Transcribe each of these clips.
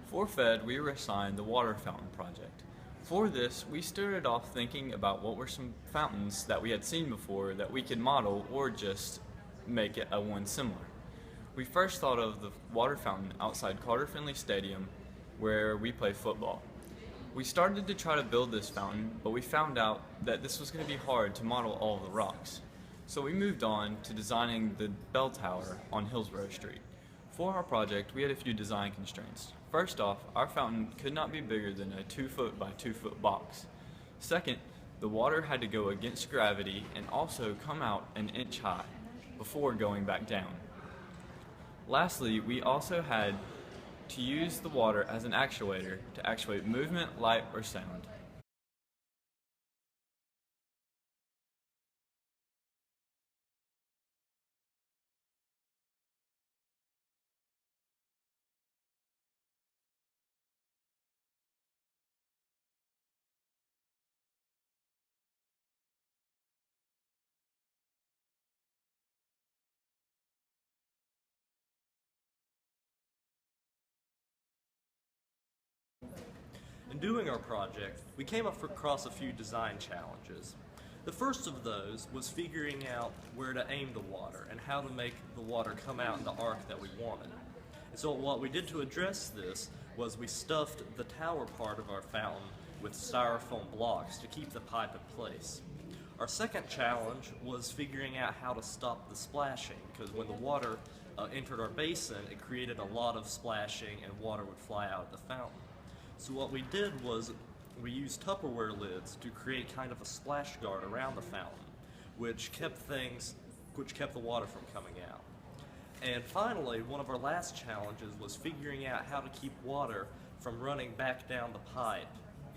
For Fed, we were assigned the water fountain project. For this, we started off thinking about what were some fountains that we had seen before that we could model or just make it a one similar. We first thought of the water fountain outside Carter Finley Stadium where we play football. We started to try to build this fountain, but we found out that this was going to be hard to model all of the rocks. So we moved on to designing the bell tower on Hillsborough Street. For our project, we had a few design constraints. First off, our fountain could not be bigger than a 2-foot by 2-foot box. Second, the water had to go against gravity and also come out an inch high before going back down. Lastly, we also had to use the water as an actuator to actuate movement, light, or sound. In doing our project, we came across a few design challenges. The first of those was figuring out where to aim the water and how to make the water come out in the arc that we wanted. And so what we did to address this was we stuffed the tower part of our fountain with styrofoam blocks to keep the pipe in place. Our second challenge was figuring out how to stop the splashing, because when the water entered our basin, it created a lot of splashing and water would fly out of the fountain. So what we did was we used Tupperware lids to create kind of a splash guard around the fountain, which kept the water from coming out. And finally, one of our last challenges was figuring out how to keep water from running back down the pipe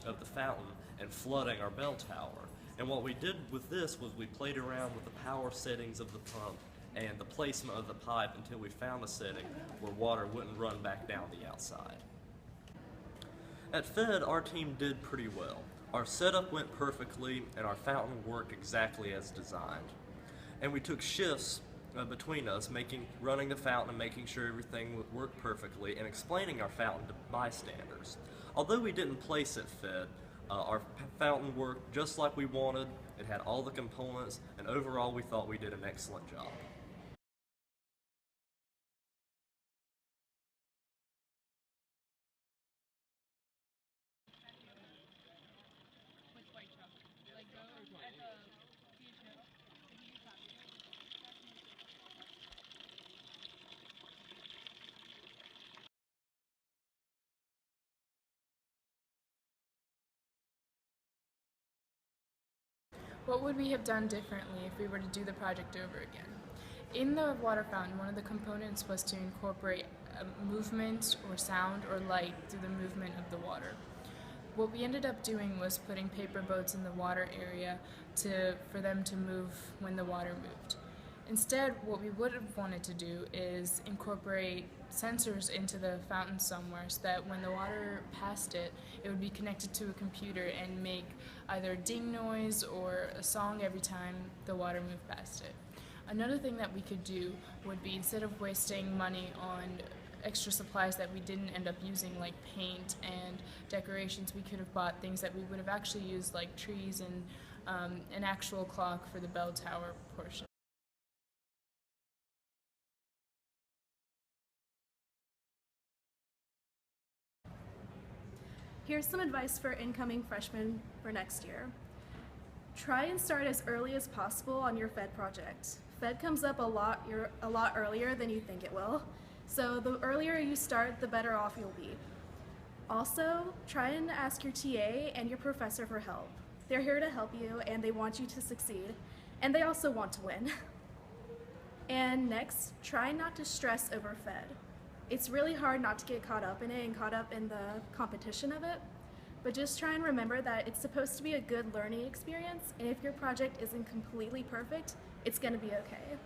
of the fountain and flooding our bell tower. And what we did with this was we played around with the power settings of the pump and the placement of the pipe until we found a setting where water wouldn't run back down the outside. At Fed, our team did pretty well. Our setup went perfectly and our fountain worked exactly as designed. And we took shifts between us, running the fountain and making sure everything would work perfectly and explaining our fountain to bystanders. Although we didn't place it Fed, our fountain worked just like we wanted, it had all the components, and overall we thought we did an excellent job. What would we have done differently if we were to do the project over again? In the water fountain, one of the components was to incorporate movement or sound or light through the movement of the water. What we ended up doing was putting paper boats in the water area for them to move when the water moved. Instead, what we would have wanted to do is incorporate sensors into the fountain somewhere so that when the water passed it, it would be connected to a computer and make either a ding noise or a song every time the water moved past it. Another thing that we could do would be, instead of wasting money on extra supplies that we didn't end up using, like paint and decorations, we could have bought things that we would have actually used, like trees and an actual clock for the bell tower portion. Here's some advice for incoming freshmen for next year. Try and start as early as possible on your Fed project. Fed comes up a lot earlier than you think it will, so the earlier you start, the better off you'll be. Also, try and ask your TA and your professor for help. They're here to help you and they want you to succeed, and they also want to win. And next, try not to stress over Fed. It's really hard not to get caught up in it and caught up in the competition of it, but just try and remember that it's supposed to be a good learning experience, and if your project isn't completely perfect, it's going to be okay.